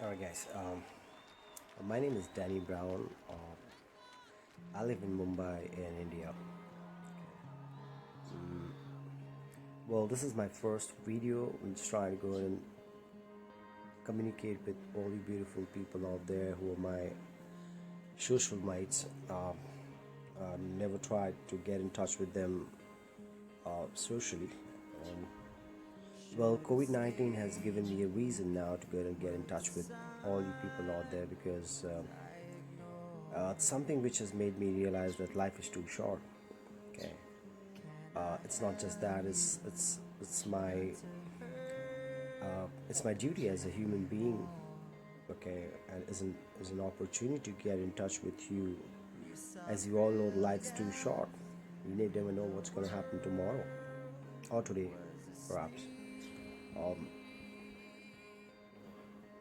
Alright, guys. My name is Danni'e Brown. I live in Mumbai in India. Well, this is my first video. I'm just trying to go and communicate with all the beautiful people out there who are my social mates. Never tried to get in touch with them socially. Um, well, COVID 19 has given me a reason now to go and get in touch with all you people out there because it's something which has made me realize that life is too short. Okay, it's not just that. It's my duty as a human being. Okay, and is an opportunity to get in touch with you. As you all know, life's too short. You never know what's going to happen tomorrow or today, perhaps.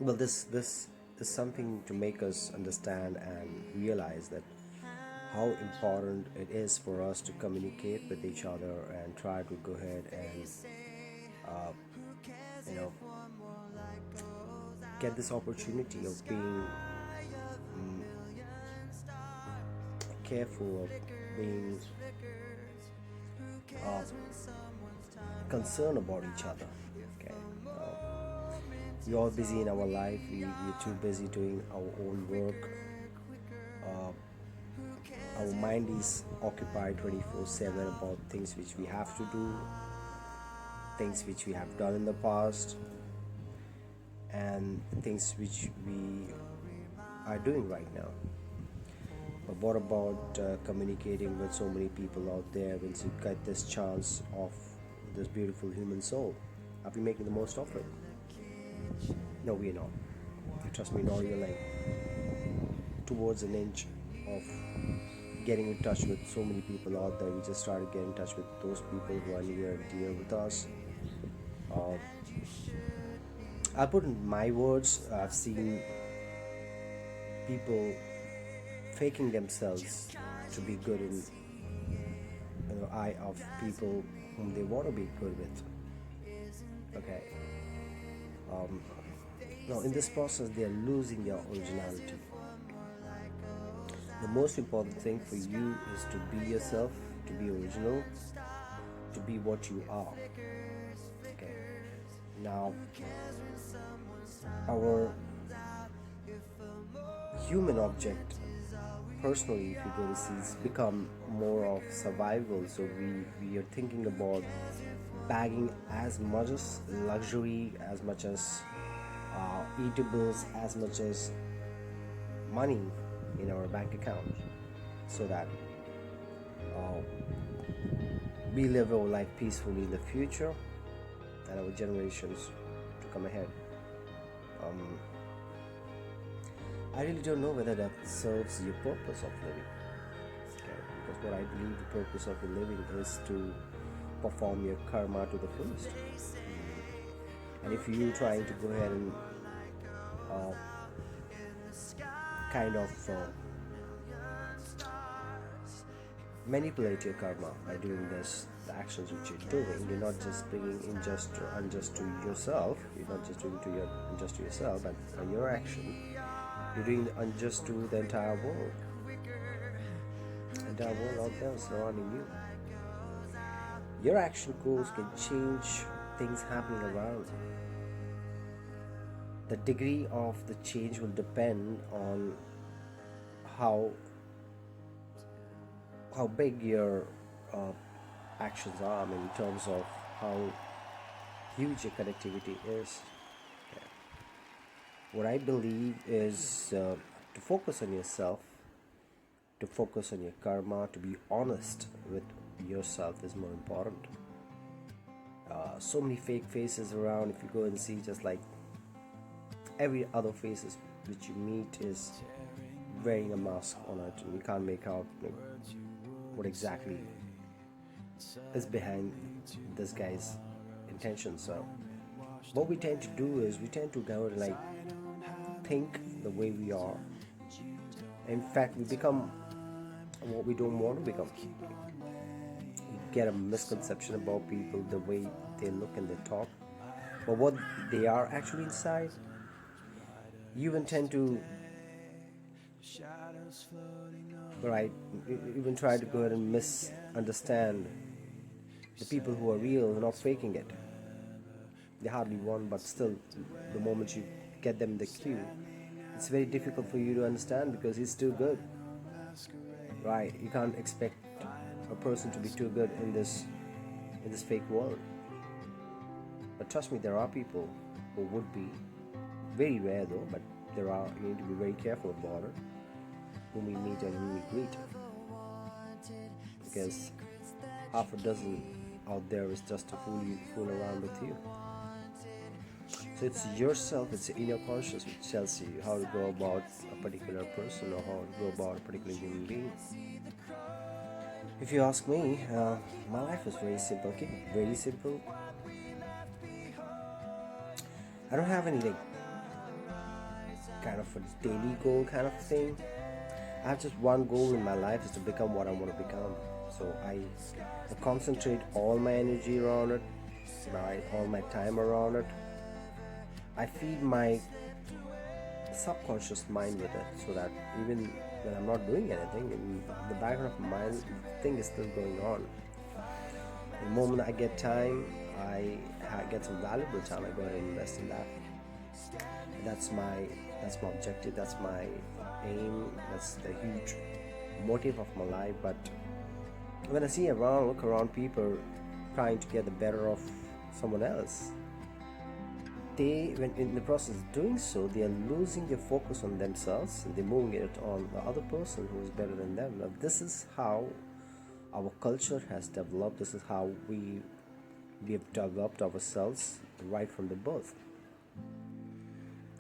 Well, this is something to make us understand and realize that how important it is for us to communicate with each other and try to go ahead and you know get this opportunity of being careful, of being uh, concerned about each other. Okay, we're all busy in our life. We're too busy doing our own work. Our mind is occupied 24/7 about things which we have to do, things which we have done in the past, and things which we are doing right now. But what about communicating with so many people out there once you get this chance of this beautiful human soul? Are we making the most of it? No, we're not. Trust me, not even like towards an inch of getting in touch with so many people out there. We just try to get in touch with those people who are near and dear with us. Uh, I'll put in my words. I've seen people faking themselves to be good in the eye of people whom they want to be good with. Okay. Um, now, in this process, they are losing their originality. The most important thing for you is to be yourself, to be original, to be what you are. Okay. Now, our human object, personally, if you go to see, it's become more of survival. So we are thinking about bagging as much as luxury, as much as eatables, as much as money in our bank account, so that uh, we live our life peacefully in the future and our generations to come ahead. Um, I really don't know whether that serves your purpose of living. Okay? Because what I believe the purpose of your living is to perform your karma to the fullest. And if you trying to go ahead and uh, kind of manipulate your karma by doing this, the actions which you're doing, you're not just bringing unjust or unjust to yourself. You're not just doing to your unjust to yourself, but by your action, you're doing unjust to the entire world. The entire world out there surrounding you. Your action goals can change things happening around. The degree of the change will depend on how how big your actions are. I mean, in terms of how huge your connectivity is. Okay. What I believe is to focus on yourself, to focus on your karma, to be honest with yourself is more important. So many fake faces around. If you go and see, just like every other faces which you meet is wearing a mask on it, and you can't make out like, what exactly is behind this guy's intention. So what we tend to do is we tend to go and like think the way we are. In fact, we become what we don't want to become. You get a misconception about people, the way they look and they talk, but what they are actually inside, You even tend to, right, even try to go ahead and misunderstand the people who are real, not faking it. They hardly won, but still, the moment you get them in the queue, it's very difficult for you to understand because he's too good, right? You can't expect a person to be too good in this fake world. But trust me, there are people who would be, very rare though, but there are. You need to be very careful about it, whom we meet and whom we greet, because half a dozen out there is just to fool around with you. So it's yourself, it's the inner conscious which tells you how to go about a particular person or how to go about a particular human being. If you ask me, my life is very simple. Keep it very simple. I don't have any like kind of a daily goal kind of thing. I have just one goal in my life is to become what I want to become. So I concentrate all my energy around it, right? All my time around it. I feed my subconscious mind with it so that even when I'm not doing anything, in the background of my mind, the thing is still going on. The moment I get time, I get some valuable time, I go ahead and invest in that. That's my objective, that's my aim, that's the huge motive of my life. But when I look around people trying to get the better of someone else, when in the process of doing so, they are losing their focus on themselves and they're moving it on the other person who is better than them. Now, this is how our culture has developed. This is how we have developed ourselves right from the birth.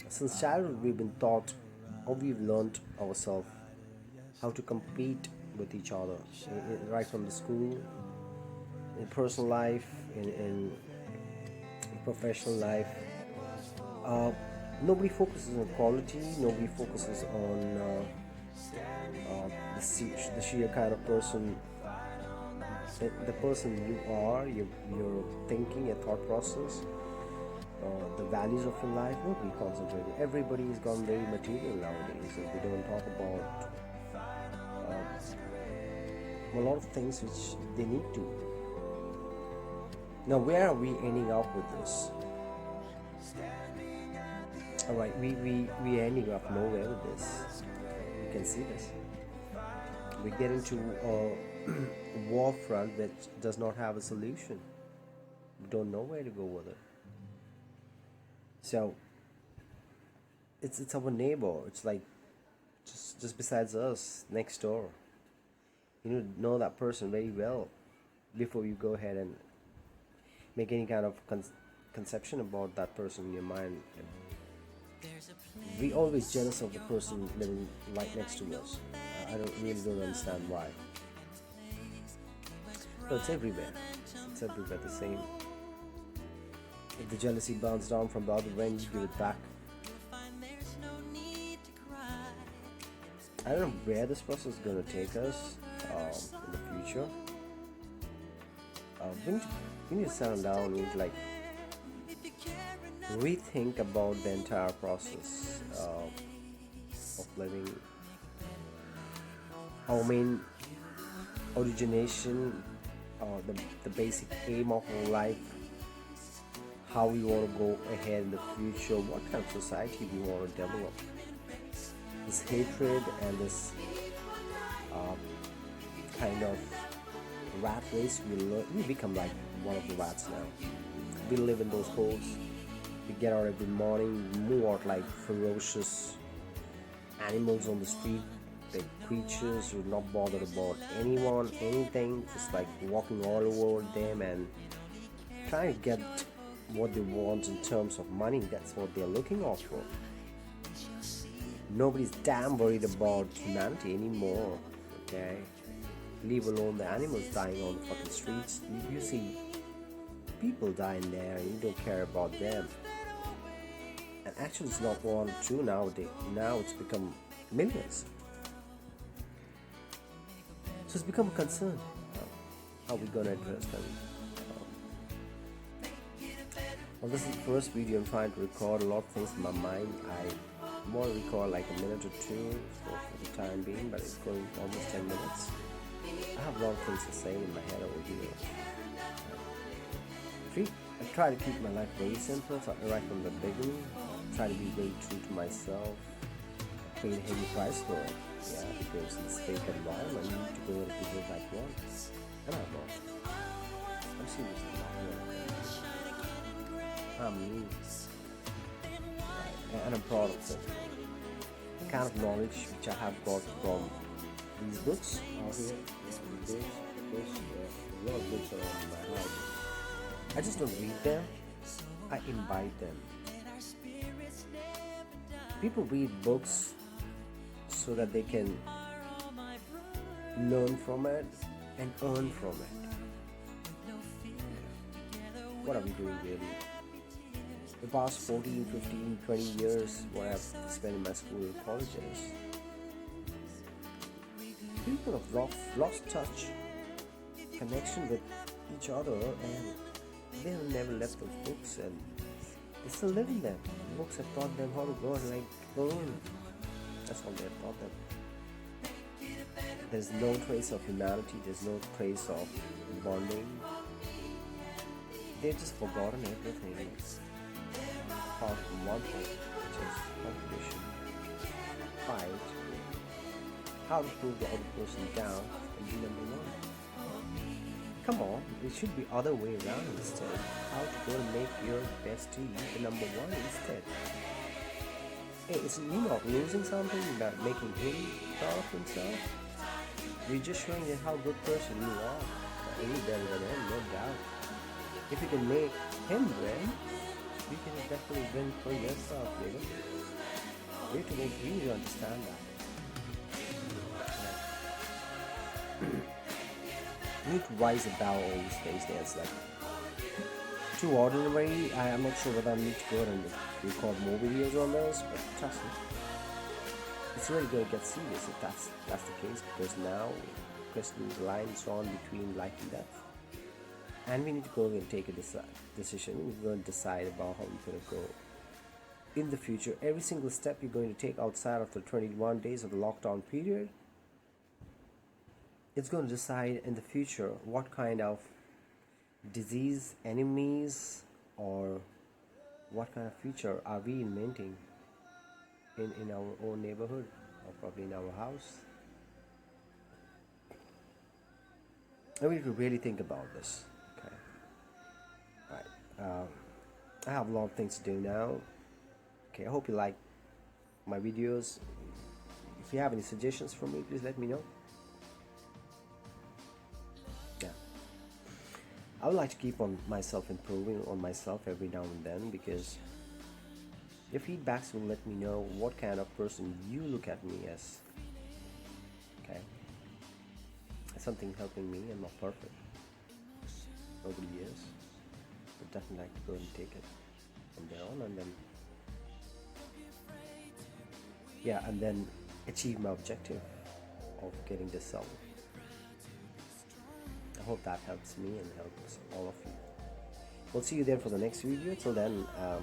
Since childhood, we've been taught, or we've learned ourselves how to compete with each other, right from the school, in personal life, in professional life. Nobody focuses on quality. Nobody focuses on the sheer kind of person, the person you are, your thinking, your thought process, the values of your life. Nobody concentrates. Everybody has gone very material nowadays. So we don't talk about a lot of things which they need to. Now, where are we ending up with this? Alright, we are ending up nowhere with this. You can see this. We get into a war front which does not have a solution. We don't know where to go with it. So it's our neighbor. It's like just besides us, next door. You need to know that person very well before you go ahead and make any kind of conception about that person in your mind. We always jealous of the person living right next to us. I don't understand why. But it's everywhere. It's everywhere the same. If the jealousy burns down from the other end, you give it back. I don't know where this process is going to take us in the future. We need to settle down. We need to rethink about the entire process of living. Our main origination, the basic aim of our life, how we want to go ahead in the future, what kind of society we want to develop. This hatred and this kind of rat race, we become like one of the rats now. We live in those holes. We get out every morning, we move out like ferocious animals on the street, like creatures who are not bothered about anyone, anything, just like walking all over them and trying to get what they want in terms of money. That's what they're looking out for. Nobody's damn worried about humanity anymore, okay? Leave alone the animals dying on the fucking streets. You see people dying there and you don't care about them. And actually it's not one or two nowadays. Now it's become millions. So it's become a concern. How are we gonna address them? Well, this is the first video I'm trying to record. A lot of things in my mind. more record like a minute or two for the time being, but it's going almost 10 minutes. I have a lot of things to say in my head over here. I try to keep my life very simple, so right from the beginning. Try to be very true to myself. Paying a heavy price for it, yeah, because in this fake environment, you need to go and behave like one. And I'm not. I'm seriously not. I'm me. Right. And I'm proud of it. The kind of knowledge which I have got from these books out here, there's a lot of books around my house. I just don't read them, I invite them. People read books so that they can learn from it and earn from it. What are we doing really? The past 14, 15, 20 years what I've spent in my school and colleges, people have lost touch, connection with each other, and they have never left those books, and they still live in them. Books have taught them how to go and earn. That's all they have taught them. There's no trace of humanity, there's no trace of bonding. They've just forgotten everything apart from one thing, which is competition, fight, how to prove the other person down and be number one. Come on, it should be other way around instead. How to go and make your bestie the number one instead. Hey, isn't you not losing something by making him proud of himself? You're just showing him how good person you are. Any better than him, no doubt. If you can make him win, you can definitely win for yourself, nigga. You have to make you understand that. You need to rise above all these things. There's like too ordinary. I'm not sure whether I need to go and record more videos on those, but trust me, it's really going to get serious if that's the case, because now Christian's line is on between life and death, and we need to go and take a decision. We're going to decide about how we're going to go in the future. Every single step you're going to take outside of the 21 days of the lockdown period, it's going to decide in the future what kind of disease, enemies, or what kind of future are we inventing in our own neighborhood, or probably in our house. And we need to really think about this. Okay. Right. I have a lot of things to do now. Okay, I hope you like my videos. If you have any suggestions for me, please let me know. I would like to keep on myself improving on myself every now and then, because your feedbacks will let me know what kind of person you look at me as. Okay, it's something helping me. I'm not perfect. Nobody is, but definitely like to go and take it from there on, and then and then achieve my objective of getting this solved. I hope that helps me and helps all of you. We'll see you there for the next video. Till then, I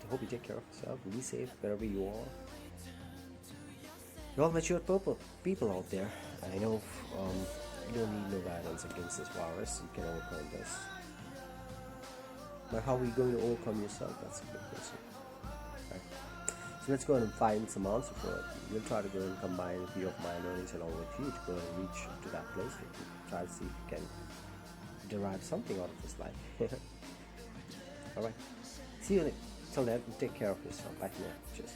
hope you take care of yourself and be safe wherever you are. You're all mature people out there. I know you don't need no violence against this virus. You can overcome this. But how are you going to overcome yourself? That's a good question. Right. So let's go ahead and find some answer for it. We'll try to go and combine a few of my learnings along with you to go and reach to that place. Try to see if you can derive something out of this life. Alright. See you till then. Take care of yourself. Bye for now. Cheers.